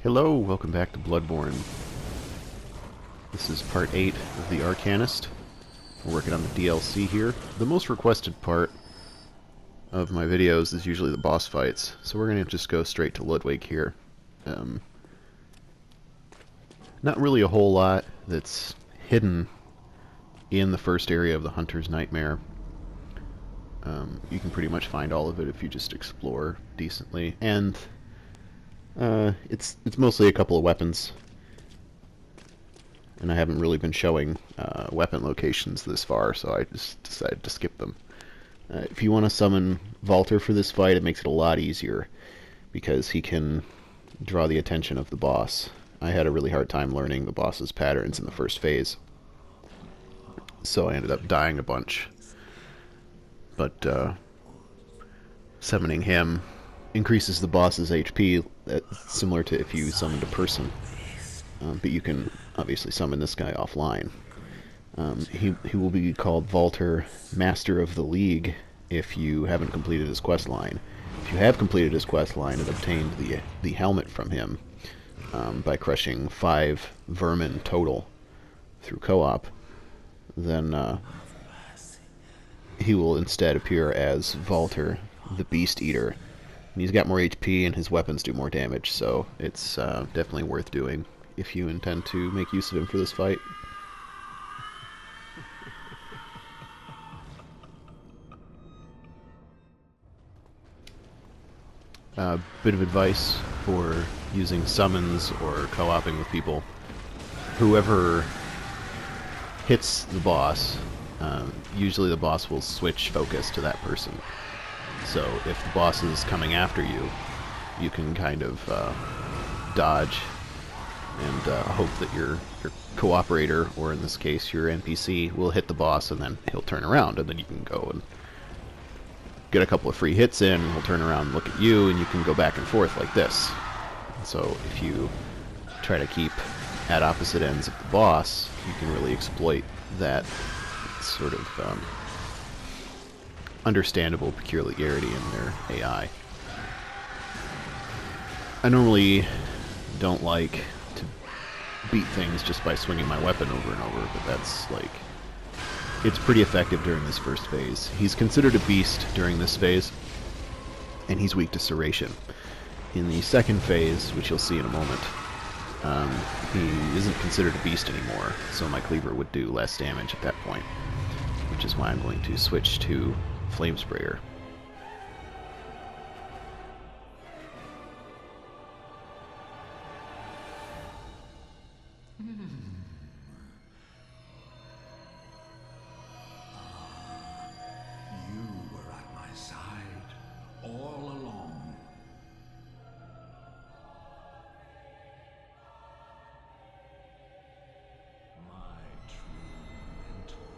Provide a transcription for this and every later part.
Hello, welcome back to Bloodborne. This is part 8 of the Arcanist. We're working on the DLC here. The most requested part of my videos is usually the boss fights, so we're going to just go straight to Ludwig here. Not really a whole lot that's hidden in the first area of the Hunter's Nightmare. You can pretty much find all of it if you just explore decently, and it's mostly a couple of weapons, and I haven't really been showing weapon locations this far, so I just decided to skip them. If you want to summon Walter for this fight, it makes it a lot easier, because he can draw the attention of the boss. I had a really hard time learning the boss's patterns in the first phase, so I ended up dying a bunch. But summoning him increases the boss's HP, similar to if you summoned a person. But you can obviously summon this guy offline. He will be called Walter, Master of the League, if you haven't completed his quest line. If you have completed his quest line and obtained the helmet from him by crushing 5 vermin total through co-op, then he will instead appear as Walter, the Beast Eater. And he's got more HP and his weapons do more damage, so it's definitely worth doing if you intend to make use of him for this fight. Bit of advice for using summons or co-oping with people. Whoever hits the boss, usually the boss will switch focus to that person. So if the boss is coming after you, you can kind of dodge and hope that your cooperator, or in this case your NPC, will hit the boss, and then he'll turn around, and then you can go and get a couple of free hits in, and he'll turn around and look at you, and you can go back and forth like this. So if you try to keep at opposite ends of the boss, you can really exploit that sort of understandable peculiarity in their AI. I normally don't like to beat things just by swinging my weapon over and over, but that's like, it's pretty effective during this first phase. He's considered a beast during this phase, and he's weak to serration. In the second phase, which you'll see in a moment, he isn't considered a beast anymore, so my cleaver would do less damage at that point, which is why I'm going to switch to Flame Sprayer. You were at my side all along. My true mentor,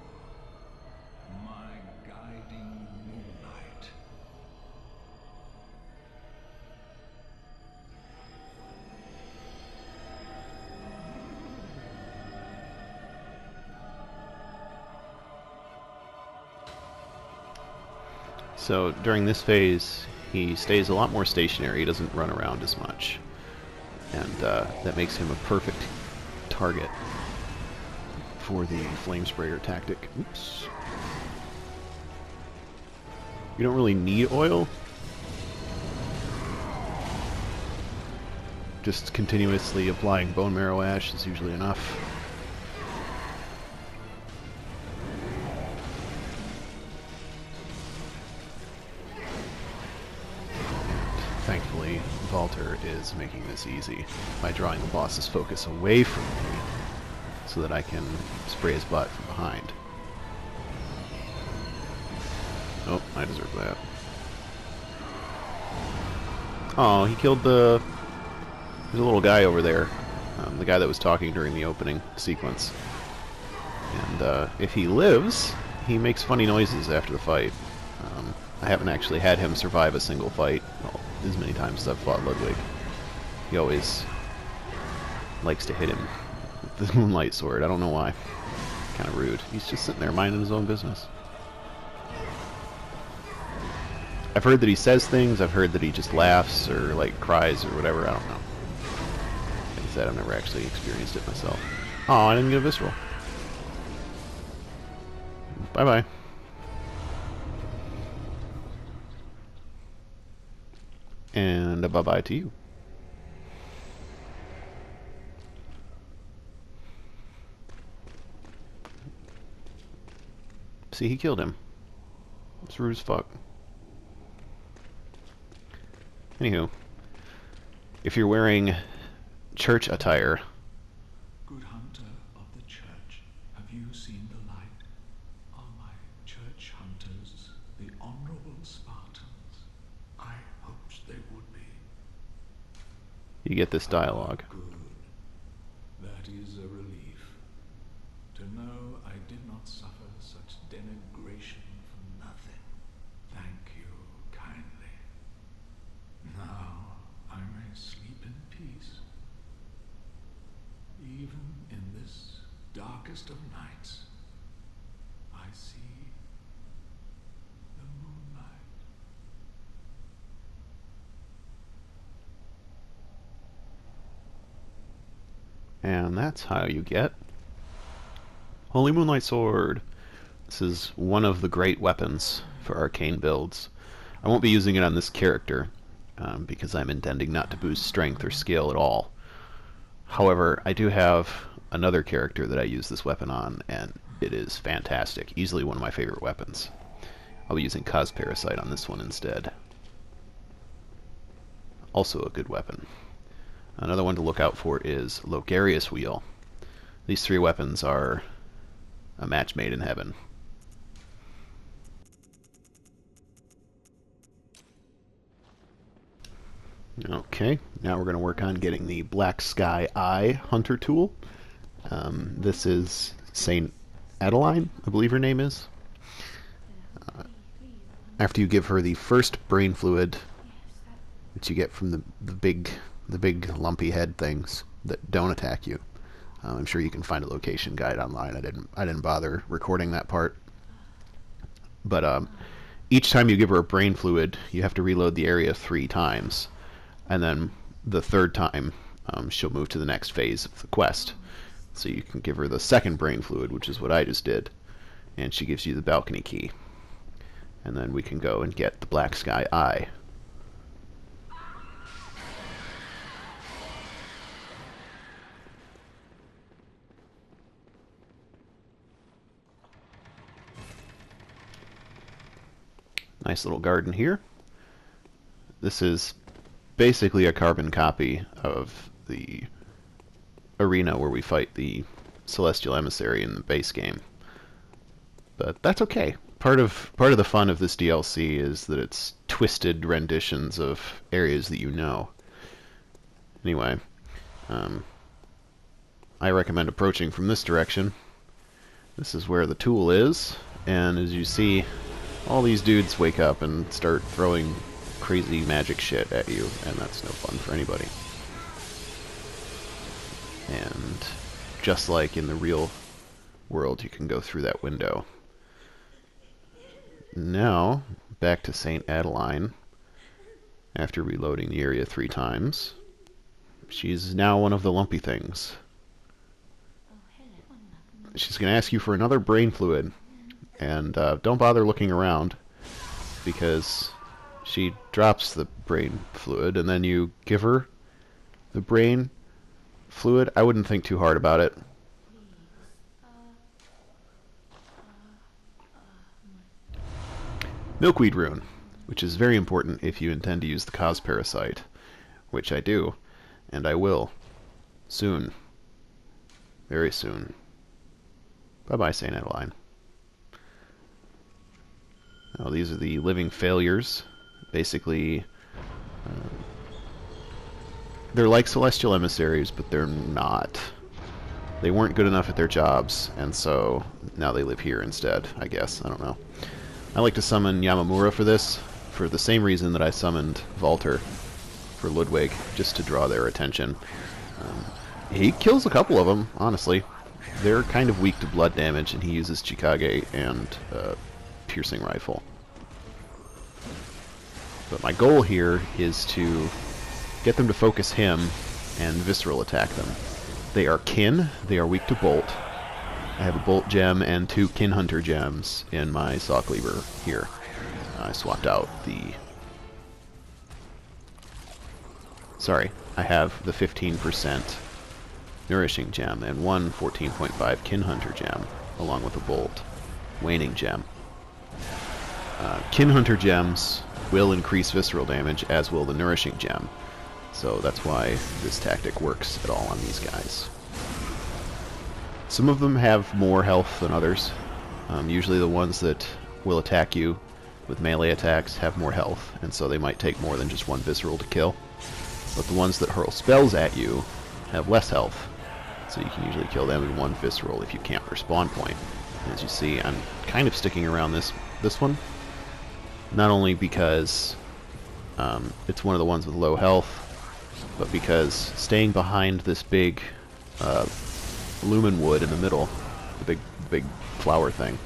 my guiding moonlight. So during this phase, he stays a lot more stationary. He doesn't run around as much, and that makes him a perfect target for the Flame Sprayer tactic. Oops. You don't really need oil. Just continuously applying bone marrow ash is usually enough. Thankfully, Walter is making this easy by drawing the boss's focus away from me so that I can spray his butt from behind. Oh, I deserve that. Oh, he killed the... There's a little guy over there. The guy that was talking during the opening sequence. And if he lives, he makes funny noises after the fight. I haven't actually had him survive a single fight, well, as many times as I've fought Ludwig. He always likes to hit him with the Moonlight Sword. I don't know why. Kind of rude. He's just sitting there minding his own business. I've heard that he says things, I've heard that he just laughs or like cries or whatever, I don't know. said, I've never actually experienced it myself. Oh, I didn't get a visceral. Bye-bye. And a bye-bye to you. See, he killed him. It's rude as fuck. Anywho, if you're wearing church attire... Good hunter of the church, have you seen the light? Are my church hunters the honorable Spartans? I hoped they would be. You get this dialogue. Good. That is a relief. To know I did not suffer such denigration for nothing. Thank you kindly. Now I may sleep in peace. Even in this darkest of nights, I see the moonlight. And that's how you get Holy Moonlight Sword. This is one of the great weapons for arcane builds. I won't be using it on this character, because I'm intending not to boost strength or skill at all. However, I do have another character that I use this weapon on, and it is fantastic. Easily one of my favorite weapons. I'll be using Cos Parasite on this one instead. Also a good weapon. Another one to look out for is Logarius Wheel. These three weapons are a match made in heaven. Okay, now we're going to work on getting the Black Sky Eye Hunter tool. This is Saint Adeline, I believe her name is. After you give her the first brain fluid, which you get from the big lumpy head things that don't attack you. I'm sure you can find a location guide online. I didn't bother recording that part. But each time you give her a brain fluid, you have to reload the area 3 times. And then the third time, she'll move to the next phase of the quest. So you can give her the second brain fluid, which is what I just did. And she gives you the balcony key. And then we can go and get the Black Sky Eye. Nice little garden here. This is basically a carbon copy of the arena where we fight the Celestial Emissary in the base game. But that's okay. Part of the fun of this DLC is that it's twisted renditions of areas that you know. Anyway, I recommend approaching from this direction. This is where the tool is, and as you see, all these dudes wake up and start throwing crazy magic shit at you, and that's no fun for anybody. And just like in the real world, you can go through that window. Now, back to St. Adeline. After reloading the area 3 times, she's now one of the lumpy things. She's going to ask you for another brain fluid. And don't bother looking around, because she drops the brain fluid, and then you give her the brain fluid. I wouldn't think too hard about it. Milkweed Rune, which is very important if you intend to use the Cos Parasite, which I do, and I will. Soon. Very soon. Bye-bye, St. Adeline. Now, these are the living failures. Basically, they're like Celestial Emissaries, but they're not. They weren't good enough at their jobs, and so now they live here instead, I guess. I don't know. I like to summon Yamamura for this, for the same reason that I summoned Valter for Ludwig, just to draw their attention. He kills a couple of them, honestly. They're kind of weak to blood damage, and he uses Chikage and piercing rifle. But my goal here is to get them to focus him and Visceral attack them. They are kin. They are weak to Bolt. I have a Bolt gem and 2 Kin Hunter gems in my Saw Cleaver here. I swapped out the... Sorry, I have the 15% Nourishing Gem and one 14.5 Kin Hunter gem, along with a Bolt Waning Gem. Kin Hunter gems will increase Visceral damage, as will the Nourishing Gem. So that's why this tactic works at all on these guys. Some of them have more health than others. Usually the ones that will attack you with melee attacks have more health, and so they might take more than just one Visceral to kill. But the ones that hurl spells at you have less health, so you can usually kill them in one Visceral if you camp their spawn point. As you see, I'm kind of sticking around this one, not only because it's one of the ones with low health, but because staying behind this big lumen wood in the middle, the big flower thing.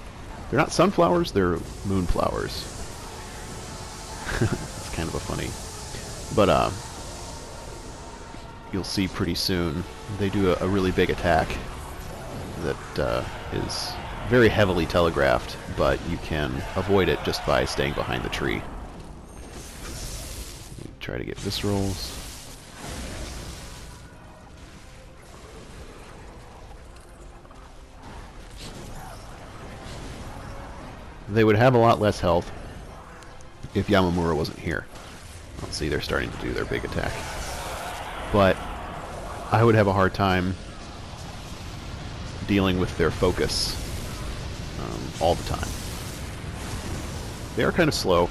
They're not sunflowers, they're moonflowers. It's kind of a funny... But you'll see pretty soon they do a really big attack that is very heavily telegraphed, but you can avoid it just by staying behind the tree. Try to get Viscerals. They would have a lot less health if Yamamura wasn't here. Let's see, they're starting to do their big attack. But I would have a hard time dealing with their focus all the time. They are kind of slow,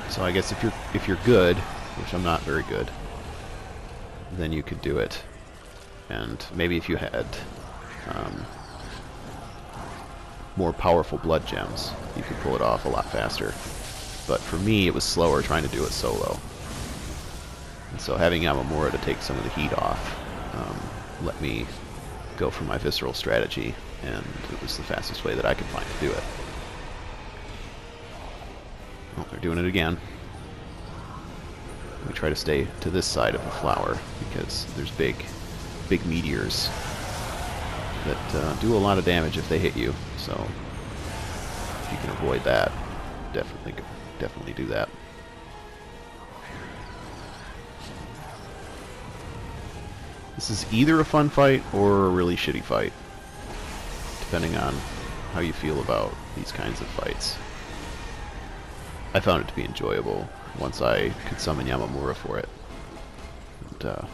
so I guess if you're good, which I'm not very good, then you could do it. And maybe if you had more powerful blood gems, you could pull it off a lot faster. But for me, it was slower trying to do it solo. And so having Yamamura to take some of the heat off let me go for my Visceral strategy, and it was the fastest way that I could find to do it. Oh, they're doing it again. We try to stay to this side of the flower, because there's big meteors that do a lot of damage if they hit you. So if you can avoid that, definitely do that. This is either a fun fight or a really shitty fight, depending on how you feel about these kinds of fights. I found it to be enjoyable once I could summon Yamamura for it. And,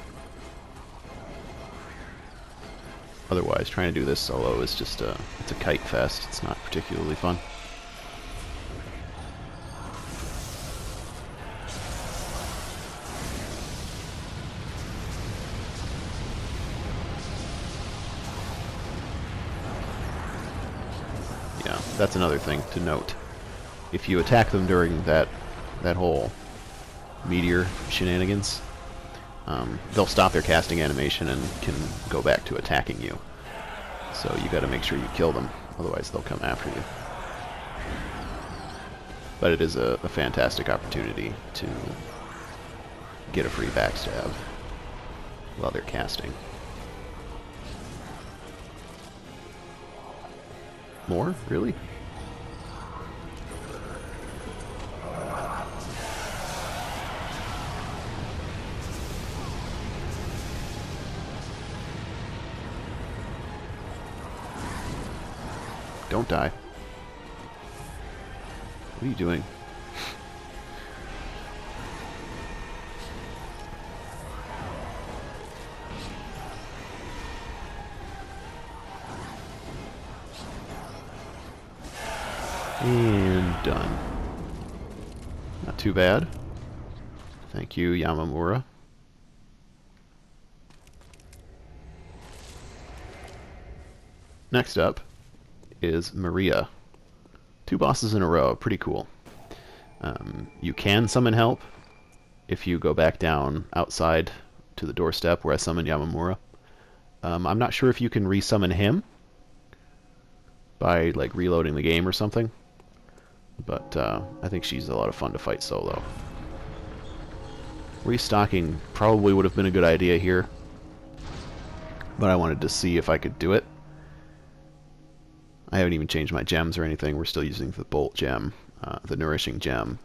otherwise, trying to do this solo is just it's a kite fest. It's not particularly fun. Yeah, that's another thing to note. If you attack them during that whole meteor shenanigans, they'll stop their casting animation and can go back to attacking you. So you got to make sure you kill them, otherwise they'll come after you. But it is a fantastic opportunity to get a free backstab while they're casting. More? Really? Don't die. What are you doing? And done. Not too bad. Thank you, Yamamura. Next up is Maria. 2 bosses in a row. Pretty cool. You can summon help if you go back down outside to the doorstep where I summoned Yamamura. I'm not sure if you can resummon him by like reloading the game or something, but I think she's a lot of fun to fight solo. Restocking probably would have been a good idea here, but I wanted to see if I could do it. I haven't even changed my gems or anything. We're still using the Bolt gem, the Nourishing gem,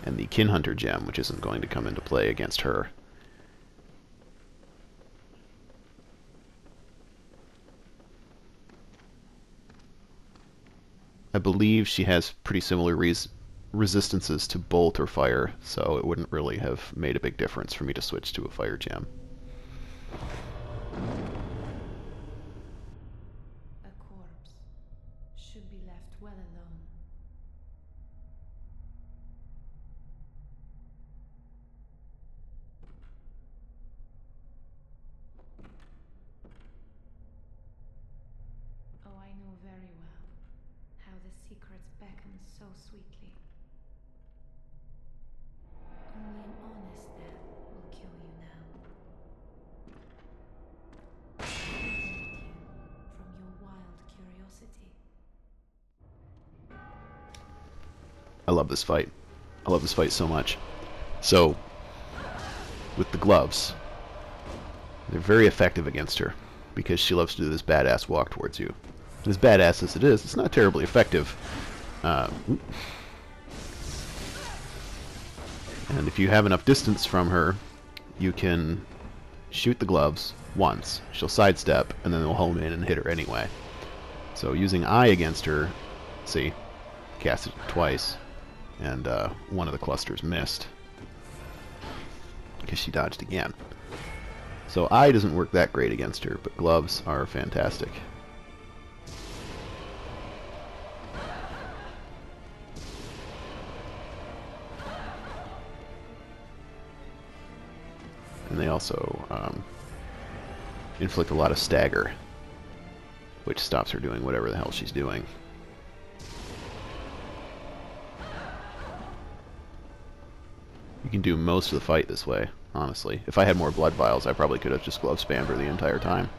and the Kin Hunter gem, which isn't going to come into play against her. I believe she has pretty similar resistances to Bolt or Fire, so it wouldn't really have made a big difference for me to switch to a Fire gem. A corpse should be left well alone. Oh, I know very well how the secrets beckon so sweetly. Only an honest death will kill you now. Prevent you from your wild curiosity. I love this fight. I love this fight so much. So, with the gloves, they're very effective against her, because she loves to do this badass walk towards you. As badass as it is, it's not terribly effective. And if you have enough distance from her, you can shoot the gloves once. She'll sidestep, and then they'll home in and hit her anyway. So using Eye against her, see, cast it twice, and one of the clusters missed, because she dodged again. So Eye doesn't work that great against her, but gloves are fantastic. And they also inflict a lot of stagger, which stops her doing whatever the hell she's doing. You can do most of the fight this way, honestly. If I had more blood vials, I probably could have just glove spammed her the entire time.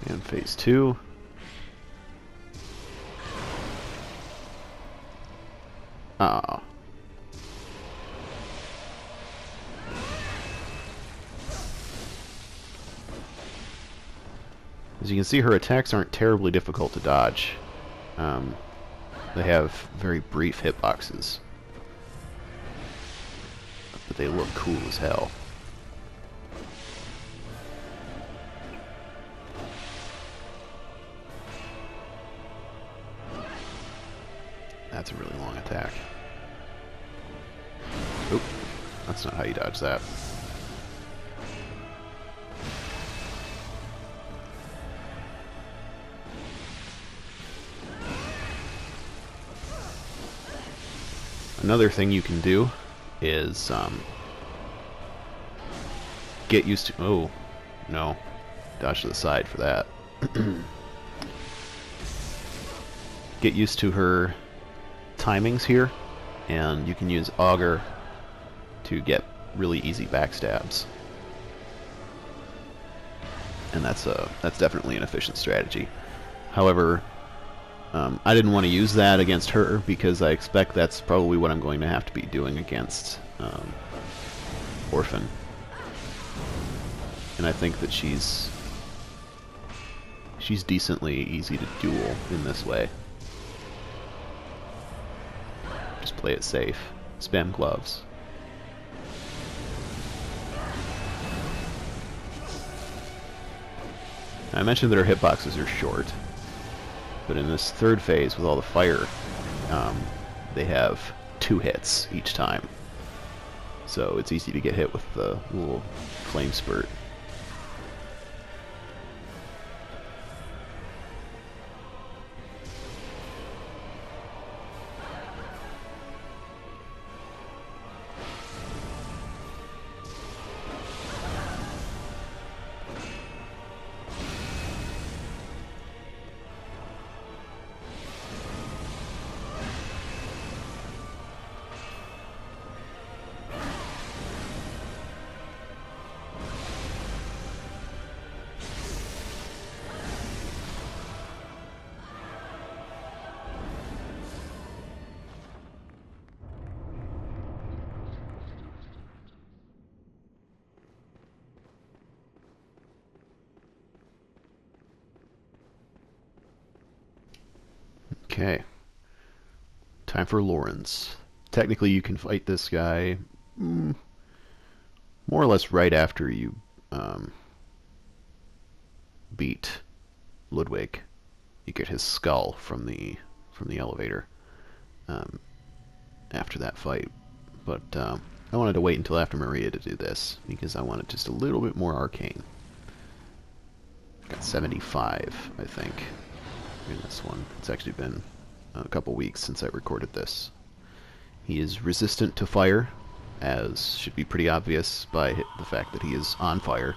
And phase 2. Ah. As you can see, her attacks aren't terribly difficult to dodge. They have very brief hitboxes, but they look cool as hell. That's a really long attack. Oop, that's not how you dodge that. Another thing you can do is get used to... Oh, no. Dodge to the side for that. Get used to her timings here, and you can use Augur to get really easy backstabs. And that's definitely an efficient strategy. However, I didn't want to use that against her because I expect that's probably what I'm going to have to be doing against Orphan. And I think that she's decently easy to duel in this way. Just play it safe. Spam gloves. I mentioned that her hitboxes are short, but in this third phase with all the fire, they have 2 hits each time. So it's easy to get hit with the little flame spurt. Okay. Time for Laurence. Technically, you can fight this guy more or less right after you beat Ludwig. You get his skull from the elevator after that fight. But I wanted to wait until after Maria to do this because I wanted just a little bit more arcane. Got 75, I think, in this one. It's actually been a couple weeks since I recorded this. He is resistant to fire, as should be pretty obvious by the fact that he is on fire.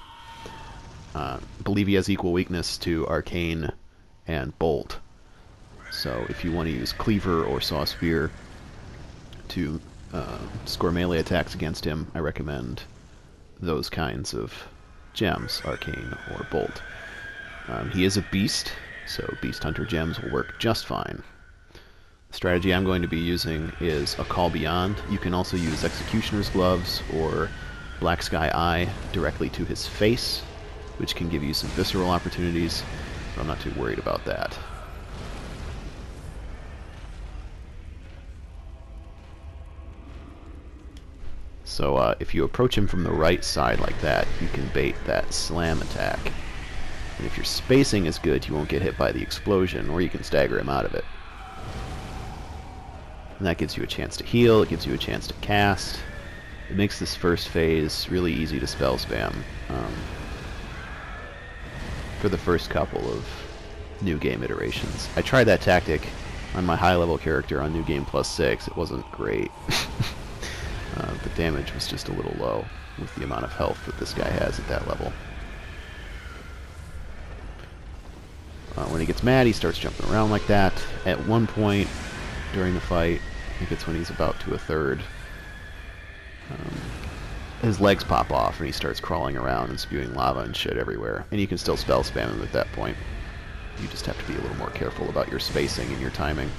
I believe he has equal weakness to arcane and bolt. So if you want to use cleaver or saw spear to score melee attacks against him, I recommend those kinds of gems, arcane or bolt. He is a beast, so beast hunter gems will work just fine. The strategy I'm going to be using is a Call Beyond. You can also use Executioner's Gloves or Black Sky Eye directly to his face, which can give you some visceral opportunities, but I'm not too worried about that. So if you approach him from the right side like that, you can bait that slam attack. And if your spacing is good, you won't get hit by the explosion, or you can stagger him out of it. And that gives you a chance to heal, it gives you a chance to cast. It makes this first phase really easy to spell spam for the first couple of New Game iterations. I tried that tactic on my high-level character on New Game +6. It wasn't great. The damage was just a little low with the amount of health that this guy has at that level. When he gets mad, he starts jumping around like that. At one point during the fight, I think it's when he's about to a third, his legs pop off and he starts crawling around and spewing lava and shit everywhere. And you can still spell spam him at that point. You just have to be a little more careful about your spacing and your timing.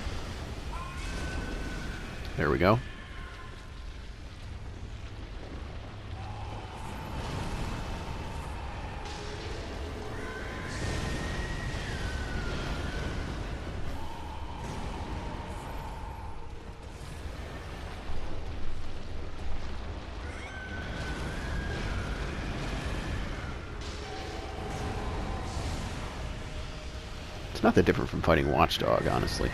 There we go. It's not that different from fighting Watchdog, honestly.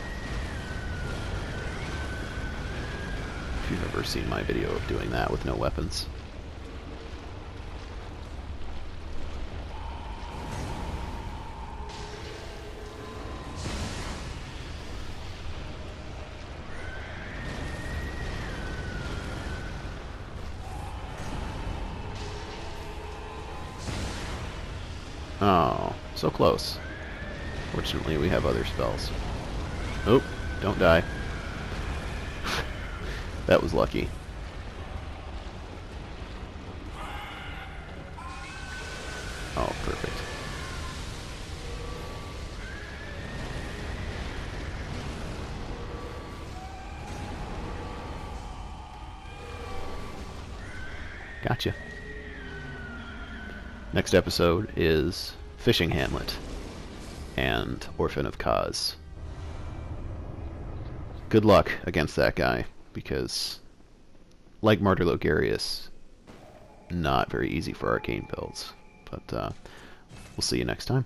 If you've ever seen my video of doing that with no weapons. Oh, so close. Fortunately, we have other spells. Oh, don't die. That was lucky. Oh, perfect. Gotcha. Next episode is Fishing Hamlet and Orphan of Kaz. Good luck against that guy, because, like Martyr Logarius, not very easy for arcane builds. But we'll see you next time.